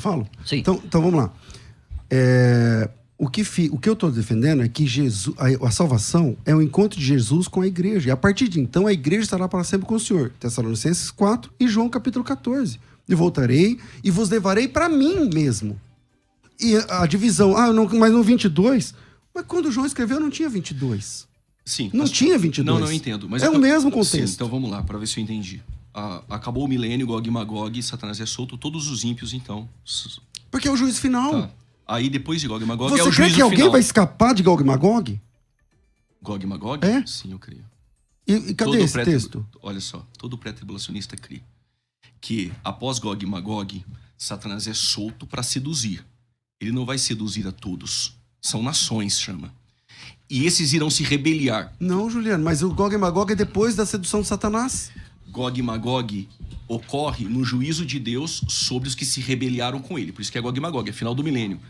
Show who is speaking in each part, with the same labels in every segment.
Speaker 1: Falo?
Speaker 2: Sim.
Speaker 1: Então vamos lá. O que eu estou defendendo é que Jesus, a salvação é o encontro de Jesus com a igreja. E a partir de então, a igreja estará para sempre com o Senhor. Tessalonicenses 4 e João capítulo 14. E voltarei e vos levarei para mim mesmo. E a divisão, mas no 22... Mas quando João escreveu, não tinha 22.
Speaker 3: Sim.
Speaker 1: Não tinha 22.
Speaker 3: Não entendo. Mas
Speaker 1: o mesmo contexto.
Speaker 3: Sim, então vamos lá, para ver se eu entendi. Acabou o milênio, Gog e Magog, Satanás é solto, todos os ímpios, então...
Speaker 1: Porque é o juízo final.
Speaker 3: Tá. Aí depois de Gog e Magog
Speaker 1: Você
Speaker 3: é o
Speaker 1: crê
Speaker 3: juízo
Speaker 1: que alguém
Speaker 3: final.
Speaker 1: vai escapar de Gog e Magog?
Speaker 3: Gog e Magog?
Speaker 1: É?
Speaker 3: Sim, eu creio.
Speaker 1: E cadê esse texto?
Speaker 3: Olha só, todo pré-tribulacionista crê que após Gog e Magog, Satanás é solto para seduzir. Ele não vai seduzir a todos. São nações, chama. E esses irão se rebeliar.
Speaker 1: Não, Juliano, mas o Gog e Magog é depois da sedução de Satanás.
Speaker 3: Gog e Magog ocorre no juízo de Deus sobre os que se rebeliaram com ele. Por isso que é Gog e Magog, é final do milênio.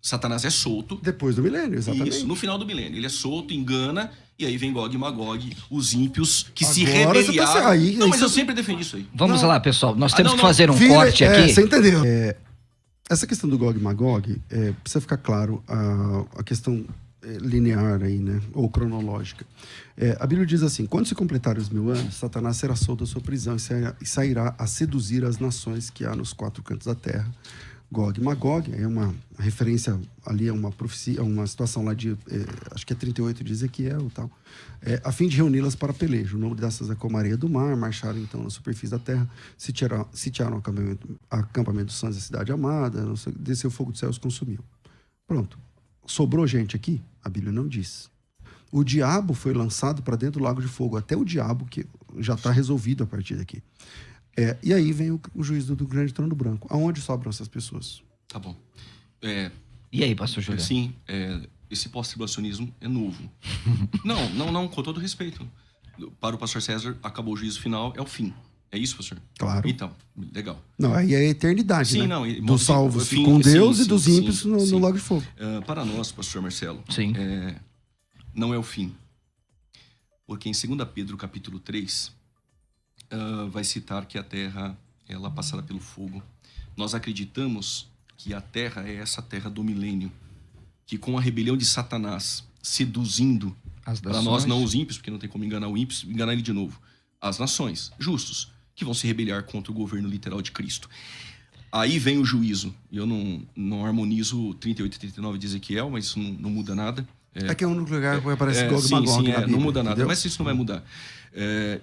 Speaker 3: Satanás é solto.
Speaker 1: Depois do milênio, exatamente.
Speaker 3: Isso, no final do milênio. Ele é solto, engana, e aí vem Gog e Magog, os ímpios que se
Speaker 1: Agora você tá
Speaker 3: rebeliaram.
Speaker 1: aí,
Speaker 3: não,
Speaker 1: aí
Speaker 3: mas
Speaker 1: você-
Speaker 3: eu sempre defendi isso aí.
Speaker 2: Vamos lá, pessoal. Nós temos
Speaker 3: não,
Speaker 2: que fazer um
Speaker 1: Vira-
Speaker 2: corte aqui.
Speaker 1: Você entendeu? Essa questão do Gog e Magog, precisa ficar claro a questão linear aí, né? Ou cronológica. A Bíblia diz assim: quando se completarem os 1000 anos, Satanás será solto da sua prisão e sairá a seduzir as nações que há nos 4 cantos da terra. Gog e Magog é uma referência ali, é uma profecia, uma situação lá de, acho que é 38 de Ezequiel e tal, a fim de reuni-las para pelejo. O nome dessas é como a areia do mar, marcharam então na superfície da terra, sitiaram o acampamento dos santos da cidade amada, desceu o fogo do céu e os consumiu. Pronto. Sobrou gente aqui? A Bíblia não diz. O diabo foi lançado para dentro do lago de fogo, até o diabo, que já está resolvido a partir daqui. E aí vem o juízo do grande trono branco. Aonde sobram essas pessoas?
Speaker 3: Tá bom.
Speaker 2: E aí, pastor Júlio?
Speaker 3: Sim, esse pós-tribulacionismo é novo. Não, com todo respeito. Para o pastor César, acabou o juízo final, é o fim. É isso, pastor?
Speaker 1: Claro.
Speaker 3: Então, legal.
Speaker 1: Não, aí é a eternidade,
Speaker 3: Sim,
Speaker 1: né?
Speaker 3: não.
Speaker 1: Dos salvos
Speaker 3: fim,
Speaker 1: com Deus
Speaker 3: sim,
Speaker 1: e dos
Speaker 3: sim,
Speaker 1: ímpios
Speaker 3: sim,
Speaker 1: no
Speaker 3: sim.
Speaker 1: lago de fogo.
Speaker 3: Para nós, pastor Marcelo,
Speaker 2: Sim.
Speaker 3: não é o fim. Porque em 2 Pedro, capítulo 3, vai citar que a terra, ela passará pelo fogo. Nós acreditamos que a terra é essa terra do milênio, que com a rebelião de Satanás seduzindo, para nós não os ímpios, porque não tem como enganar o ímpio, enganar ele de novo, as nações, justos, que vão se rebeliar contra o governo literal de Cristo. Aí vem o juízo. Eu não harmonizo 38 e 39 de Ezequiel, mas isso não muda nada.
Speaker 1: É que é o único lugar que aparece Gog e Magog na Bíblia,
Speaker 3: não muda nada,
Speaker 1: entendeu?
Speaker 3: mas isso não vai mudar.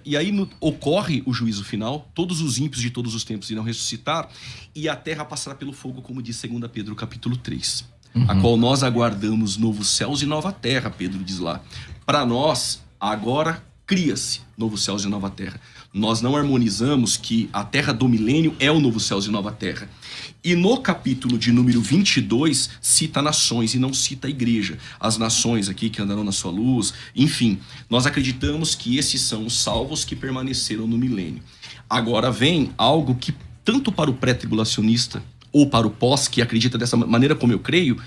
Speaker 3: E aí ocorre o juízo final, todos os ímpios de todos os tempos irão ressuscitar, e a terra passará pelo fogo, como diz 2 Pedro capítulo 3, a qual nós aguardamos novos céus e nova terra, Pedro diz lá. Para nós, agora cria-se novos céus e nova terra. Nós não harmonizamos que a terra do milênio é o novo céus e nova terra. E no capítulo de número 22, cita nações e não cita a igreja. As nações aqui que andarão na sua luz, enfim. Nós acreditamos que esses são os salvos que permaneceram no milênio. Agora vem algo que, tanto para o pré-tribulacionista ou para o pós, que acredita dessa maneira como eu creio,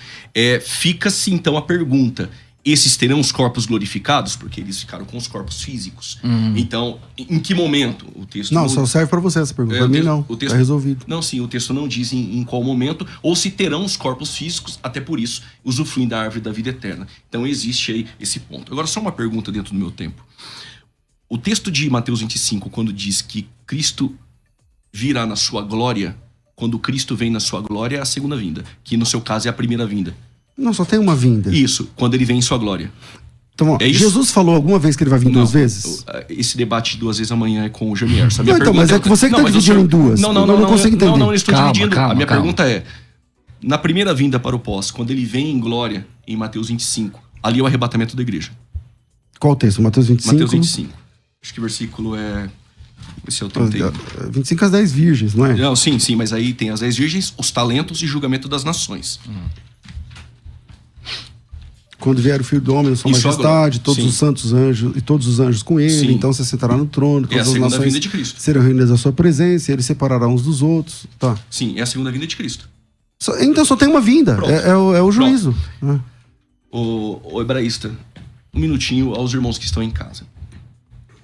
Speaker 3: fica-se então a pergunta: esses terão os corpos glorificados? Porque eles ficaram com os corpos físicos. Então, em que momento? O texto
Speaker 1: Não, só serve para você essa pergunta. Para mim não, tá resolvido.
Speaker 3: Não, sim, o texto não diz em qual momento, ou se terão os corpos físicos, até por isso, usufruem da árvore da vida eterna. Então existe aí esse ponto. Agora, só uma pergunta dentro do meu tempo. O texto de Mateus 25, quando diz que Cristo virá na sua glória, quando Cristo vem na sua glória, é a segunda vinda, que no seu caso é a primeira vinda.
Speaker 1: Não, só tem uma vinda.
Speaker 3: Isso, quando ele vem em sua glória.
Speaker 1: Então, ó, Jesus falou alguma vez que ele vai vir 2 vezes?
Speaker 3: Esse debate de 2 vezes amanhã é com o Jamier.
Speaker 1: Não, então, mas é que você que está dividindo em duas.
Speaker 3: Não,
Speaker 1: eu não consigo entender.
Speaker 3: Não, eu estou dividindo.
Speaker 2: Calma,
Speaker 3: a minha pergunta é: na primeira vinda para o pós, quando ele vem em glória, em Mateus 25, ali é o arrebatamento da igreja.
Speaker 1: Qual o texto? Mateus 25?
Speaker 3: Mateus 25. Acho que o versículo é... Esse é o 31.
Speaker 1: 25 às 10 virgens, não é?
Speaker 3: Não, sim, mas aí tem as 10 virgens, os talentos e julgamento das nações.
Speaker 1: Quando vier o Filho do Homem na sua
Speaker 3: Isso
Speaker 1: majestade,
Speaker 3: agora.
Speaker 1: todos
Speaker 3: Sim.
Speaker 1: os santos anjos e todos os anjos com ele,
Speaker 3: Sim.
Speaker 1: então você sentará no trono,
Speaker 3: É a
Speaker 1: todas as
Speaker 3: segunda
Speaker 1: nações
Speaker 3: vinda de Cristo.
Speaker 1: serão reunidas à sua presença, e ele separará uns dos outros. Tá.
Speaker 3: Sim, é a segunda vinda de Cristo.
Speaker 1: Então só tem uma vinda, é o juízo.
Speaker 3: O hebraísta, um minutinho aos irmãos que estão em casa.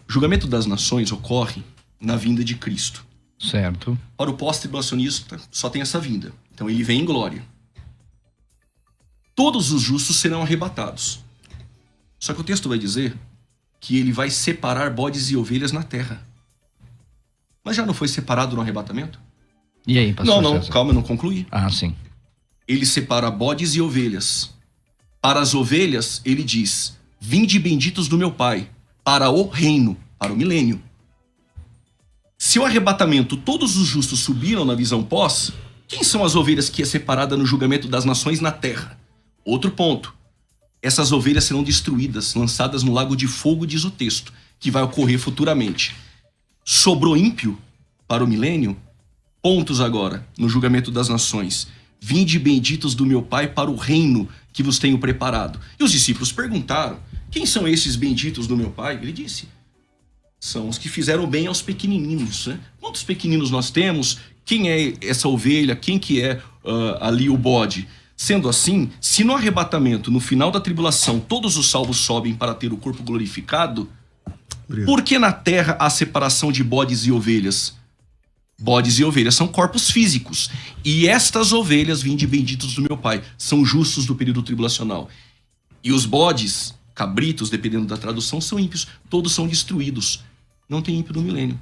Speaker 3: O julgamento das nações ocorre na vinda de Cristo.
Speaker 2: Certo.
Speaker 3: Para o pós-tribulacionista, só tem essa vinda. Então ele vem em glória. Todos os justos serão arrebatados. Só que o texto vai dizer que ele vai separar bodes e ovelhas na terra. Mas já não foi separado no arrebatamento?
Speaker 2: E aí, pastor
Speaker 3: Não,
Speaker 2: César?
Speaker 3: calma, eu não concluí.
Speaker 2: Ah, sim.
Speaker 3: Ele separa bodes e ovelhas. Para as ovelhas, ele diz: vinde benditos do meu Pai, para o reino, para o milênio. Se o arrebatamento todos os justos subiram na visão pós, quem são as ovelhas que é separada no julgamento das nações na terra? Outro ponto. Essas ovelhas serão destruídas, lançadas no lago de fogo, diz o texto, que vai ocorrer futuramente. Sobrou ímpio para o milênio? Pontos agora, no julgamento das nações. Vinde benditos do meu Pai para o reino que vos tenho preparado. E os discípulos perguntaram: quem são esses benditos do meu Pai? Ele disse: são os que fizeram bem aos pequenininhos. Né? Quantos pequeninos nós temos? Quem é essa ovelha? Quem que é ali o bode? Sendo assim, se no arrebatamento, no final da tribulação, todos os salvos sobem para ter o corpo glorificado, por que na terra há separação de bodes e ovelhas? Bodes e ovelhas são corpos físicos. E estas ovelhas, vinde benditos do meu Pai, são justos do período tribulacional. E os bodes, cabritos, dependendo da tradução, são ímpios. Todos são destruídos. Não tem ímpio no milênio.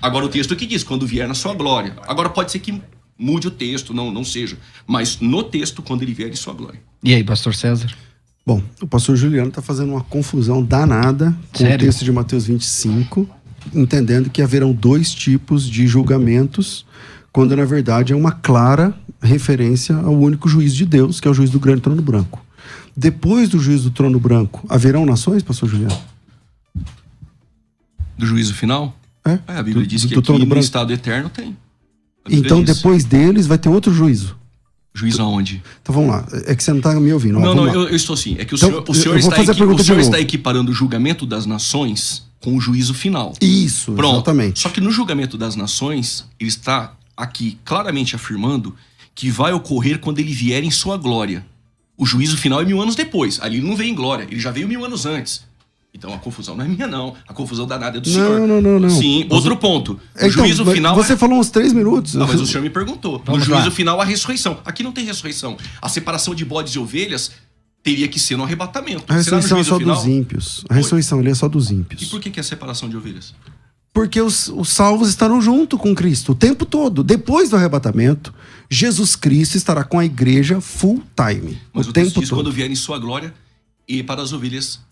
Speaker 3: Agora o texto aqui diz, quando vier na sua glória. Agora pode ser que mude o texto, não seja. Mas no texto, quando ele vier em sua glória.
Speaker 2: E aí, pastor César?
Speaker 1: Bom, o pastor Juliano está fazendo uma confusão danada com
Speaker 2: Sério?
Speaker 1: o texto de Mateus 25, entendendo que haverão dois tipos de julgamentos, quando na verdade é uma clara referência ao único juiz de Deus, que é o juiz do grande trono branco. Depois do juízo do trono branco, haverão nações, pastor Juliano?
Speaker 3: Do juízo final?
Speaker 1: É?
Speaker 3: A Bíblia diz que
Speaker 1: do
Speaker 3: aqui
Speaker 1: trono
Speaker 3: no
Speaker 1: branco.
Speaker 3: estado eterno tem. A Bíblia
Speaker 1: Então
Speaker 3: diz.
Speaker 1: depois deles vai ter outro juízo.
Speaker 3: Juízo aonde?
Speaker 1: Então vamos lá, é que você não está me ouvindo.
Speaker 3: Não,
Speaker 1: vamos lá.
Speaker 3: eu estou sim. É que o
Speaker 1: Então,
Speaker 3: senhor, o senhor
Speaker 1: eu vou
Speaker 3: está,
Speaker 1: fazer a pergunta
Speaker 3: o
Speaker 1: de
Speaker 3: senhor
Speaker 1: novo.
Speaker 3: está equiparando o julgamento das nações com o juízo final.
Speaker 1: Isso,
Speaker 3: Pronto.
Speaker 1: exatamente.
Speaker 3: Só que no julgamento das nações, ele está aqui claramente afirmando que vai ocorrer quando ele vier em sua glória. O juízo final é 1000 anos depois. Ali ele não veio em glória, ele já veio 1000 anos antes. Então a confusão não é minha, não. A confusão danada é do senhor.
Speaker 1: Não.
Speaker 3: Sim, outro ponto. O
Speaker 1: Então,
Speaker 3: juízo
Speaker 1: mas
Speaker 3: final.
Speaker 1: Você falou uns 3 minutos.
Speaker 3: Não, mas o senhor me perguntou.
Speaker 2: Vamos
Speaker 3: No juízo
Speaker 2: lá.
Speaker 3: final, a ressurreição. Aqui não tem ressurreição. A separação de bodes e ovelhas teria que ser no arrebatamento.
Speaker 1: A
Speaker 3: Será no
Speaker 1: ressurreição é
Speaker 3: juízo
Speaker 1: só
Speaker 3: final?
Speaker 1: dos ímpios. A ressurreição ali é só dos
Speaker 3: E
Speaker 1: ímpios.
Speaker 3: por que é a separação de ovelhas?
Speaker 1: Porque os salvos estarão junto com Cristo o tempo todo. Depois do arrebatamento, Jesus Cristo estará com a igreja full time.
Speaker 3: Mas
Speaker 1: o
Speaker 3: o texto
Speaker 1: tempo
Speaker 3: diz
Speaker 1: todo.
Speaker 3: quando vier em sua glória e para as ovelhas.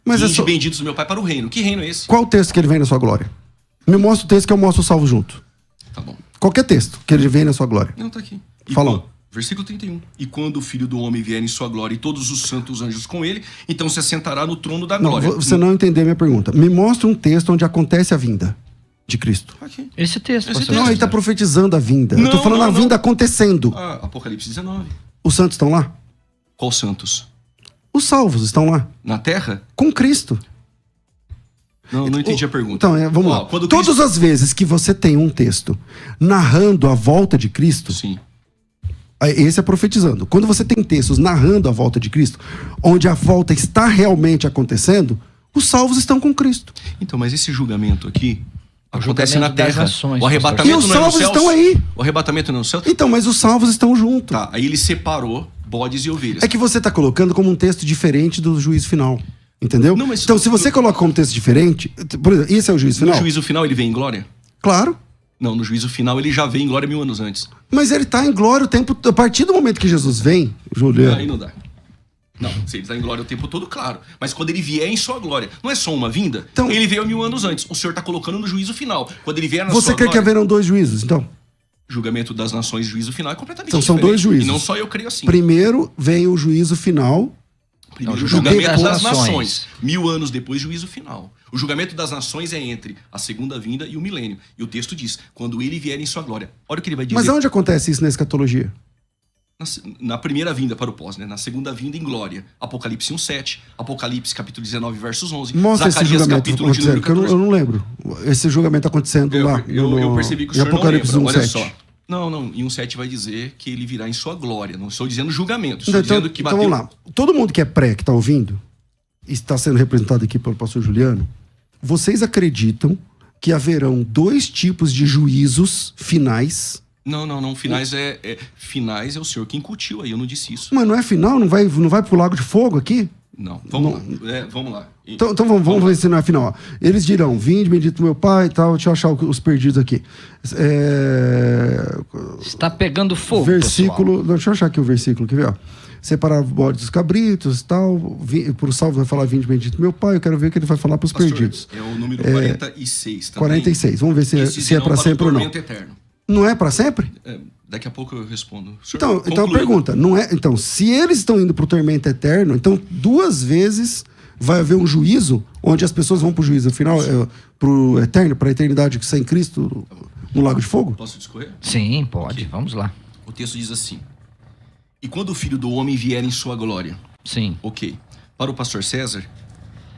Speaker 1: Mas é
Speaker 3: Vinde
Speaker 1: só...
Speaker 3: benditos do meu Pai para o reino. Que reino é esse?
Speaker 1: Qual o texto que ele vem na sua glória? Me mostra o texto que eu mostro o salvo junto.
Speaker 3: Tá bom.
Speaker 1: Qualquer texto que ele vem na sua glória.
Speaker 3: Não, tá aqui.
Speaker 1: Fala.
Speaker 3: Versículo 31. E quando o Filho do Homem vier em sua glória e todos os santos anjos com ele, então se assentará no trono da
Speaker 1: Não,
Speaker 3: glória.
Speaker 1: você não entendeu minha pergunta. Me mostra um texto onde acontece a vinda de Cristo.
Speaker 3: Aqui.
Speaker 2: Esse texto,
Speaker 3: Esse
Speaker 2: pastor
Speaker 1: Não, ele
Speaker 2: César.
Speaker 1: está profetizando a vinda. eu tô
Speaker 3: Não,
Speaker 1: falando
Speaker 3: não,
Speaker 1: a
Speaker 3: não.
Speaker 1: vinda acontecendo.
Speaker 3: Ah, Apocalipse 19.
Speaker 1: Os santos estão lá?
Speaker 3: Qual santos?
Speaker 1: Os salvos estão lá.
Speaker 3: Na terra?
Speaker 1: Com Cristo.
Speaker 3: Não entendi a pergunta.
Speaker 1: Então, vamos
Speaker 3: Ó,
Speaker 1: lá.
Speaker 3: quando
Speaker 1: Todas
Speaker 3: Cristo-
Speaker 1: as vezes que você tem um texto narrando a volta de Cristo,
Speaker 3: Sim.
Speaker 1: esse é profetizando. Quando você tem textos narrando a volta de Cristo, onde a volta está realmente acontecendo, os salvos estão com Cristo.
Speaker 3: Então, mas esse julgamento aqui
Speaker 2: O
Speaker 3: acontece
Speaker 2: julgamento
Speaker 3: na
Speaker 2: das
Speaker 3: terra.
Speaker 2: nações,
Speaker 3: O arrebatamento
Speaker 1: E os
Speaker 3: não é no
Speaker 1: salvos
Speaker 3: céu.
Speaker 1: estão aí.
Speaker 3: O arrebatamento não é no céu.
Speaker 1: Então, mas os salvos estão junto.
Speaker 3: Tá, aí ele separou bodes e ovelhas.
Speaker 1: É que você está colocando como um texto diferente do juízo final. Entendeu?
Speaker 3: Não, mas-
Speaker 1: Então, se você coloca como texto diferente, por exemplo, esse é o juízo
Speaker 3: No
Speaker 1: final?
Speaker 3: juízo final ele vem em glória?
Speaker 1: Claro.
Speaker 3: Não, no juízo final ele já vem em glória 1000 anos antes.
Speaker 1: Mas ele está em glória o tempo. A partir do momento que Jesus vem,
Speaker 3: Aí
Speaker 1: Juliano.
Speaker 3: não dá. Não, se ele está em glória o tempo todo, claro. Mas quando ele vier em sua glória, não é só uma vinda?
Speaker 1: Então-
Speaker 3: Ele veio 1000 anos antes. O senhor está colocando no juízo final. Quando ele vier na
Speaker 1: Você
Speaker 3: sua
Speaker 1: quer que
Speaker 3: glória,
Speaker 1: haverão dois juízos, então?
Speaker 3: julgamento das nações, juízo final é completamente
Speaker 1: Então são
Speaker 3: diferente.
Speaker 1: dois juízos.
Speaker 3: E não só eu creio assim.
Speaker 1: Primeiro vem o juízo final.
Speaker 3: Primeiro,
Speaker 2: Não,
Speaker 3: o julgamento
Speaker 2: das
Speaker 3: das
Speaker 2: nações.
Speaker 3: nações. 1000 anos depois, juízo final. O julgamento das nações é entre a segunda vinda e o milênio. E o texto diz, quando ele vier em sua glória. Olha o que ele vai dizer.
Speaker 1: Mas aonde acontece isso na escatologia?
Speaker 3: Na primeira vinda para o pós, né? Na segunda vinda em glória. Apocalipse 1:7, Apocalipse capítulo 19, versos 11.
Speaker 1: Mostra esse
Speaker 3: Zacarias
Speaker 1: julgamento
Speaker 3: capítulo de número
Speaker 1: acontecendo, que eu
Speaker 3: 14.
Speaker 1: não lembro. Esse julgamento acontecendo lá.
Speaker 3: Eu percebi que o
Speaker 1: em
Speaker 3: senhor não
Speaker 1: Apocalipse
Speaker 3: lembra. Olha
Speaker 1: 1:7.
Speaker 3: só. Não. Em 1:7 vai dizer que ele virá em sua glória. Não estou dizendo julgamento. Estou
Speaker 1: Então,
Speaker 3: dizendo que
Speaker 1: então
Speaker 3: bateu...
Speaker 1: vamos lá. Todo mundo que é pré, que está ouvindo, e está sendo representado aqui pelo pastor Juliano, vocês acreditam que haverão 2 tipos de juízos finais.
Speaker 3: Não. Finais finais é o senhor que incutiu aí, eu não disse isso.
Speaker 1: Mas não é final? Não vai pro Lago de Fogo aqui?
Speaker 3: Não, vamos lá.
Speaker 1: Então vamos ver se não é final. Ó. Eles dirão, vinde, bendito meu pai e tal. Deixa eu achar os perdidos aqui.
Speaker 2: Está pegando fogo,
Speaker 1: versículo,
Speaker 2: pessoal.
Speaker 1: deixa eu achar aqui o versículo, quer ver? Ó. Separar o bode dos cabritos e tal. Pro salvo vai falar, vinde, bendito meu pai. Eu quero ver o que ele vai falar pros perdidos.
Speaker 3: É o número 46 também.
Speaker 1: 46. Vamos ver se é para sempre ou não.
Speaker 3: Eterno.
Speaker 1: Não é para sempre?
Speaker 3: Daqui a pouco eu respondo.
Speaker 1: Então pergunta, não é? Então, se eles estão indo pro tormento eterno, então 2 vezes vai haver um juízo onde as pessoas vão pro juízo final, pro eterno, pra eternidade que sem Cristo no Lago de Fogo?
Speaker 3: Posso discorrer?
Speaker 2: Sim, pode. Vamos lá.
Speaker 3: O texto diz assim: e quando o Filho do Homem vier em sua glória.
Speaker 2: Sim.
Speaker 3: Ok. Para o pastor César,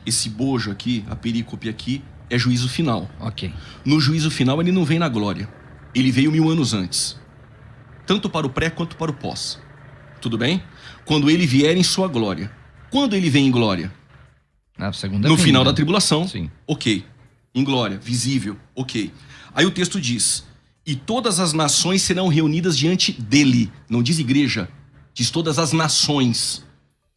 Speaker 3: esse bojo aqui, a perícope aqui, é juízo final.
Speaker 2: Ok.
Speaker 3: No juízo final ele não vem na glória. Ele veio 1000 anos antes. Tanto para o pré quanto para o pós. Tudo bem? Quando ele vier em sua glória. Quando ele vem em glória?
Speaker 2: Na segunda
Speaker 3: No
Speaker 2: vinda.
Speaker 3: final da tribulação.
Speaker 2: Sim.
Speaker 3: Ok. Em glória, visível. Ok. Aí o texto diz: e todas as nações serão reunidas diante dele. Não diz igreja. Diz todas as nações.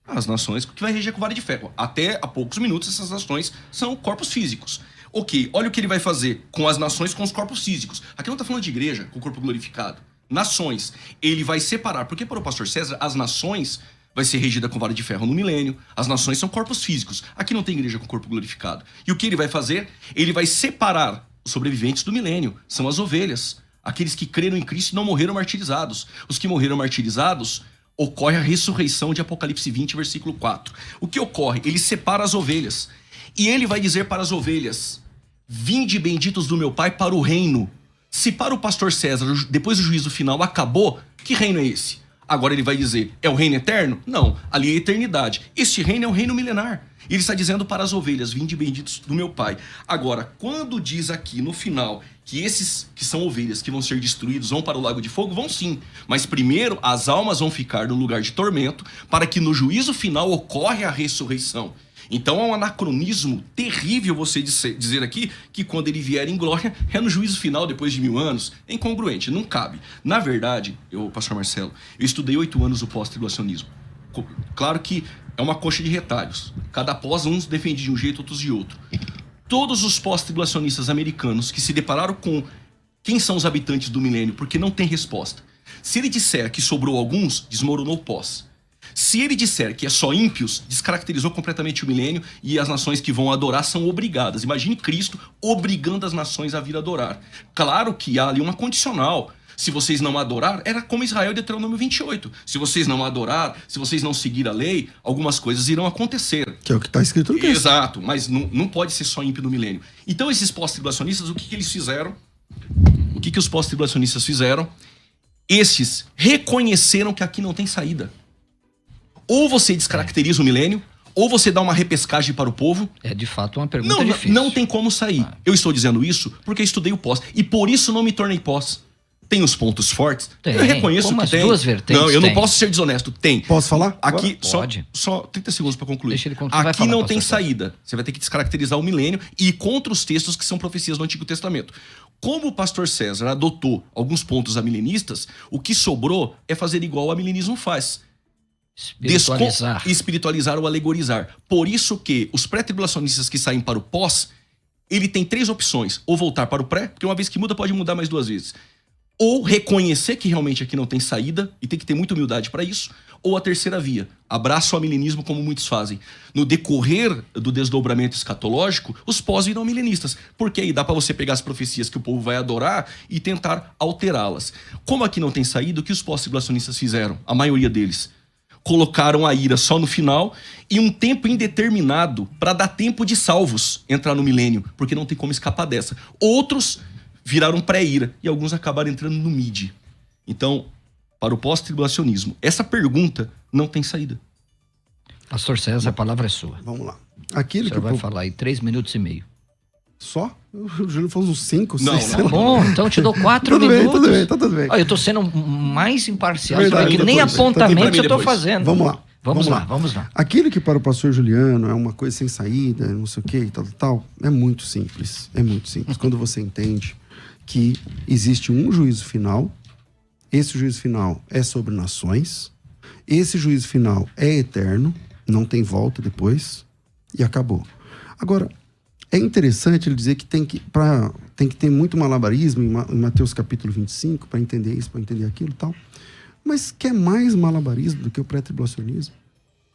Speaker 3: As nações que vai reger com vara de ferro. Até há poucos minutos essas nações são corpos físicos. Ok, olha o que ele vai fazer com as nações, com os corpos físicos. Aqui não está falando de igreja, com o corpo glorificado. Nações. Ele vai separar. Porque para o pastor César, as nações vai ser regida com vara de ferro no milênio. As nações são corpos físicos. Aqui não tem igreja com corpo glorificado. E o que ele vai fazer? Ele vai separar os sobreviventes do milênio. São as ovelhas. Aqueles que creram em Cristo e não morreram martirizados. Os que morreram martirizados, ocorre a ressurreição de Apocalipse 20, versículo 4. O que ocorre? Ele separa as ovelhas. E ele vai dizer para as ovelhas: vinde benditos do meu pai para o reino. Se para o pastor César, depois do juízo final, acabou, que reino é esse? Agora ele vai dizer, é o reino eterno? Não, ali é a eternidade. Este reino é o reino milenar. Ele está dizendo para as ovelhas, vinde benditos do meu pai. Agora, quando diz aqui no final que esses que são ovelhas que vão ser destruídos vão para o lago de fogo, vão sim. Mas primeiro as almas vão ficar no lugar de tormento, para que no juízo final ocorre a ressurreição. Então é um anacronismo terrível você dizer aqui que quando ele vier em glória é no juízo final depois de 1000 anos. É incongruente, não cabe. Na verdade, pastor Marcelo, eu estudei 8 anos o pós-tribulacionismo. Claro que é uma coxa de retalhos. Cada pós, uns defendem de um jeito, outros de outro. Todos os pós-tribulacionistas americanos que se depararam com quem são os habitantes do milênio, porque não tem resposta. Se ele disser que sobrou alguns, desmoronou o pós. Se ele disser que é só ímpios, descaracterizou completamente o milênio e as nações que vão adorar são obrigadas. Imagine Cristo obrigando as nações a vir adorar. Claro que há ali uma condicional. Se vocês não adorar, era como Israel de Deuteronômio 28. Se vocês não adorar, se vocês não seguir a lei, algumas coisas irão acontecer.
Speaker 1: Que é o que está escrito no texto.
Speaker 3: Exato, mas não pode ser só ímpio no milênio. Então esses pós-tribulacionistas, o que eles fizeram? O que os pós-tribulacionistas fizeram? Esses reconheceram que aqui não tem saída. Ou você descaracteriza o milênio, ou você dá uma repescagem para o povo.
Speaker 2: É de fato uma pergunta difícil.
Speaker 3: Não tem como sair. Eu estou dizendo isso porque eu estudei o pós. E por isso não me tornei pós. Tem os pontos fortes.
Speaker 2: Tem.
Speaker 3: Eu reconheço
Speaker 2: Como
Speaker 3: que
Speaker 2: as
Speaker 3: tem.
Speaker 2: duas vertentes
Speaker 3: Não, eu não
Speaker 2: tem.
Speaker 3: posso ser desonesto. Tem.
Speaker 1: Posso falar?
Speaker 3: Aqui,
Speaker 2: Pode.
Speaker 3: só 30 segundos para concluir.
Speaker 2: Deixa ele concluir, vai
Speaker 3: Aqui
Speaker 2: falar,
Speaker 3: não
Speaker 2: pastor
Speaker 3: tem
Speaker 2: César.
Speaker 3: saída. Você vai ter que descaracterizar o milênio e ir contra os textos que são profecias do Antigo Testamento. Como o pastor César adotou alguns pontos o que sobrou é fazer igual o amilenismo faz. Espiritualizar ou alegorizar. Por isso que os pré-tribulacionistas que saem para o pós, ele tem 3 opções. Ou voltar para o pré, porque uma vez que muda pode mudar mais 2 vezes. Ou reconhecer que realmente aqui não tem saída, e tem que ter muita humildade para isso. Ou a terceira via, abraça o amilenismo como muitos fazem. No decorrer do desdobramento escatológico, os pós viram milenistas. Porque aí dá para você pegar as profecias que o povo vai adorar e tentar alterá-las. Como aqui não tem saída, o que os pós-tribulacionistas fizeram? A maioria deles colocaram a ira só no final e um tempo indeterminado para dar tempo de salvos entrar no milênio, porque não tem como escapar dessa. Outros viraram pré-ira e alguns acabaram entrando no mid. Então, para o pós-tribulacionismo, essa pergunta não tem saída.
Speaker 2: Pastor César, a palavra é sua.
Speaker 1: Vamos lá.
Speaker 2: O
Speaker 1: Aquilo que
Speaker 2: senhor vai falar aí 3 minutos e meio.
Speaker 1: Só? O Júlio falou uns 5, 6.
Speaker 3: Não.
Speaker 2: Tá bom, então eu te dou 4
Speaker 1: Tudo bem,
Speaker 2: minutos.
Speaker 1: tudo bem.
Speaker 2: Olha, eu tô sendo mais imparcial.
Speaker 1: Verdade,
Speaker 2: Você vê que nem
Speaker 1: depois.
Speaker 2: apontamentos eu tô
Speaker 3: Depois.
Speaker 2: fazendo.
Speaker 1: Vamos lá.
Speaker 2: Vamos lá.
Speaker 1: Aquilo que para o pastor Juliano é uma coisa sem saída, não sei o que e tal, é muito simples. É muito simples. Quando você entende que existe um juízo final, esse juízo final é sobre nações, esse juízo final é eterno, não tem volta depois, e acabou. Agora, é interessante ele dizer que tem que ter muito malabarismo em Mateus capítulo 25 para entender isso, para entender aquilo e tal. Mas quer mais malabarismo do que o pré-tribulacionismo?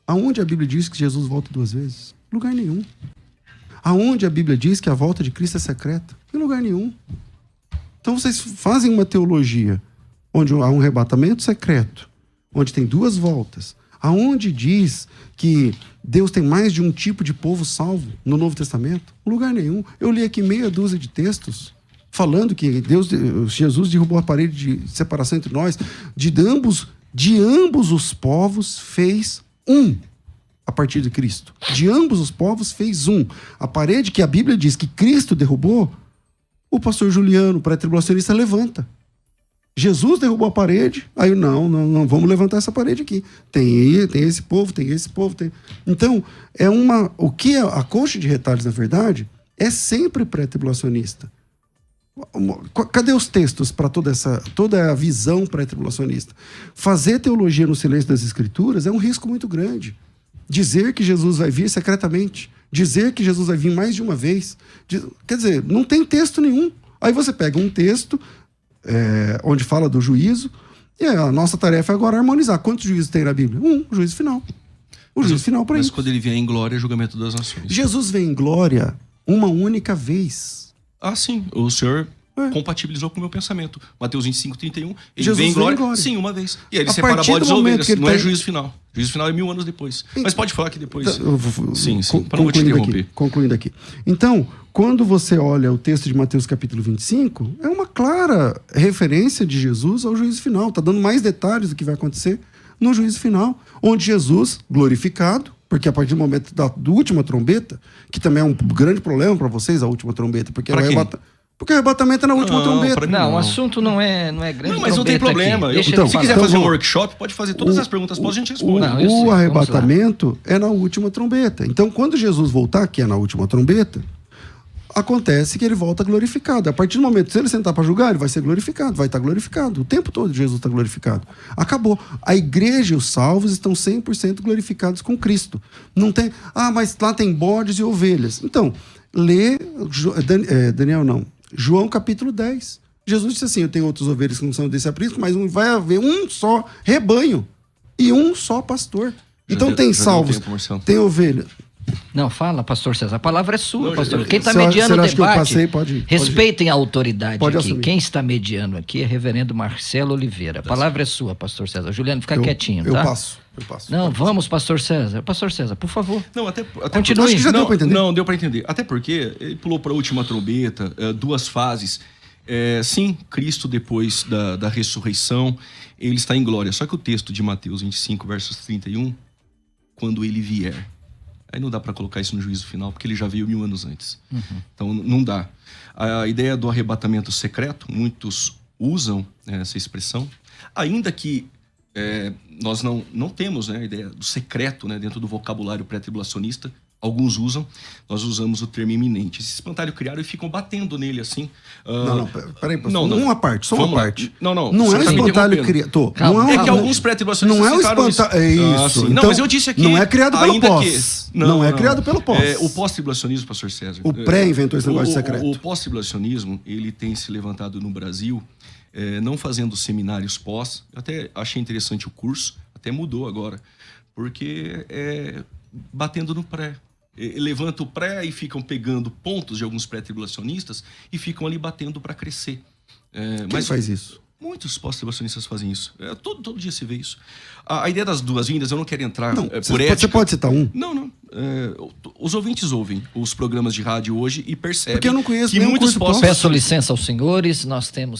Speaker 1: Aonde a Bíblia diz que Jesus volta 2 vezes? Lugar nenhum. Aonde a Bíblia diz que a volta de Cristo é secreta? Em lugar nenhum. Então vocês fazem uma teologia onde há um arrebatamento secreto, onde tem 2 voltas, aonde diz que Deus tem mais de um tipo de povo salvo no Novo Testamento? Lugar nenhum. Eu li aqui meia dúzia de textos falando que Jesus derrubou a parede de separação entre nós, de ambos os povos fez um a partir de Cristo. De ambos os povos fez um. A parede que a Bíblia diz que Cristo derrubou, o pastor Juliano, pré-tribulacionista, levanta. Jesus derrubou a parede, aí não, vamos levantar essa parede aqui. Tem esse povo, tem esse povo. Então, o que é a coxa de retalhos, na verdade, é sempre pré-tribulacionista. Cadê os textos para toda a visão pré-tribulacionista? Fazer teologia no silêncio das Escrituras é um risco muito grande. Dizer que Jesus vai vir secretamente, dizer que Jesus vai vir mais de uma vez, quer dizer, não tem texto nenhum. Aí você pega um texto onde fala do juízo, e a nossa tarefa é agora harmonizar. Quantos juízos tem na Bíblia? O juízo final. Juízo final para isso.
Speaker 3: Mas quando ele vier em glória, é julgamento das nações.
Speaker 1: Jesus vem em glória uma única vez.
Speaker 3: Ah, sim. O senhor compatibilizou com o meu pensamento. Mateus 25, 31. Ele
Speaker 1: Jesus
Speaker 3: vem em glória,
Speaker 1: glória.
Speaker 3: sim, uma vez. E aí ele
Speaker 1: A
Speaker 3: separa
Speaker 1: partir
Speaker 3: bodes e
Speaker 1: do momento
Speaker 3: ovelhas.
Speaker 1: que ele
Speaker 3: Não é
Speaker 1: tá-
Speaker 3: juízo final. Juízo final é 1000 anos depois. Mas pode falar que depois... Sim,
Speaker 1: Con-
Speaker 3: para não te interromper.
Speaker 1: concluindo aqui. Então, quando você olha o texto de Mateus capítulo 25, é uma clara referência de Jesus ao juízo final. Está dando mais detalhes do que vai acontecer no juízo final, onde Jesus, glorificado, porque a partir do momento da última trombeta, que também é um grande problema para vocês, a última trombeta, porque o arrebatamento é na última trombeta.
Speaker 3: pra mim
Speaker 2: Não, o assunto não é grande.
Speaker 3: Não, mas não tem problema.
Speaker 2: Deixa
Speaker 1: Então,
Speaker 2: ele
Speaker 3: se
Speaker 2: falar.
Speaker 3: quiser fazer um
Speaker 1: vamos-
Speaker 3: workshop, pode fazer todas as perguntas, a gente responde.
Speaker 2: Não, eu sei,
Speaker 1: O
Speaker 2: vamos
Speaker 1: arrebatamento é na última trombeta. Então, quando Jesus voltar, que é na última trombeta, acontece que ele volta glorificado. A partir do momento, se ele sentar para julgar, ele vai ser glorificado, vai estar glorificado. O tempo todo Jesus está glorificado. Acabou. A igreja e os salvos estão 100% glorificados com Cristo. Não tem... mas lá tem bodes e ovelhas. Então, lê... João capítulo 10. Jesus disse assim, eu tenho outras ovelhas que não são desse aprisco, mas vai haver um só rebanho e um só pastor. Então tem salvos, tem ovelha.
Speaker 2: Não, fala, pastor César. A palavra é sua,
Speaker 3: Não,
Speaker 2: pastor.
Speaker 3: eu-
Speaker 2: Quem está
Speaker 1: Você
Speaker 2: mediando o
Speaker 1: acha que eu
Speaker 2: debate,
Speaker 1: passei? Pode
Speaker 2: respeitem a autoridade
Speaker 1: Pode
Speaker 2: aqui.
Speaker 1: assumir.
Speaker 2: Quem está mediando aqui é reverendo Marcelo Oliveira. A palavra é sua, pastor César. Juliano, fica quietinho,
Speaker 1: Eu
Speaker 2: tá?
Speaker 1: passo.
Speaker 2: Não, vamos, pastor César. Pastor César, por favor.
Speaker 3: Não, até
Speaker 2: Continue.
Speaker 1: Acho que já deu pra entender.
Speaker 3: Não, deu para entender. Até porque ele pulou para a última trombeta, 2 fases. Sim, Cristo, depois da ressurreição, ele está em glória. Só que o texto de Mateus 25, versos 31, quando ele vier. Aí não dá para colocar isso no juízo final, porque ele já veio 1000 anos antes. Então não dá. A ideia do arrebatamento secreto, muitos usam essa expressão, ainda que nós não temos a ideia do secreto dentro do vocabulário pré-tribulacionista. Alguns usam, nós usamos o termo iminente. Esse espantalho criaram e ficam batendo nele assim.
Speaker 1: Não, peraí, pastor.
Speaker 3: Não.
Speaker 1: Uma parte, só
Speaker 3: Vamos
Speaker 1: uma
Speaker 3: lá.
Speaker 1: parte.
Speaker 3: Não,
Speaker 1: Não
Speaker 3: você
Speaker 1: é o
Speaker 3: tá me
Speaker 1: espantalho
Speaker 3: interrompendo.
Speaker 1: criado.
Speaker 2: Calma,
Speaker 3: É que alguns pré-tribulacionistas
Speaker 1: Não é o
Speaker 3: citaram
Speaker 1: espantalho. É isso.
Speaker 3: Não,
Speaker 1: Então,
Speaker 3: mas eu disse aqui.
Speaker 1: não é criado pelo
Speaker 3: ainda
Speaker 1: pós. Não é criado pelo pós.
Speaker 3: O pós-tribulacionismo, pastor César.
Speaker 1: O pré inventou esse negócio de secreto.
Speaker 3: O pós-tribulacionismo, ele tem se levantado no Brasil, não fazendo seminários pós. Eu até achei interessante o curso, até mudou agora, porque batendo no pré. Levanta o pré e ficam pegando pontos de alguns pré-tribulacionistas e ficam ali batendo para crescer.
Speaker 1: Quem faz isso?
Speaker 3: Muitos pós-tribulacionistas fazem isso. Todo dia se vê isso. A ideia das 2 vindas, eu não quero entrar
Speaker 1: Não,
Speaker 3: por ética.
Speaker 1: você pode citar um?
Speaker 3: Não. Os ouvintes ouvem os programas de rádio hoje e percebem
Speaker 1: Porque eu não conheço
Speaker 3: que
Speaker 1: nenhum
Speaker 3: muitos
Speaker 1: curso pós.
Speaker 2: Peço licença aos senhores, nós temos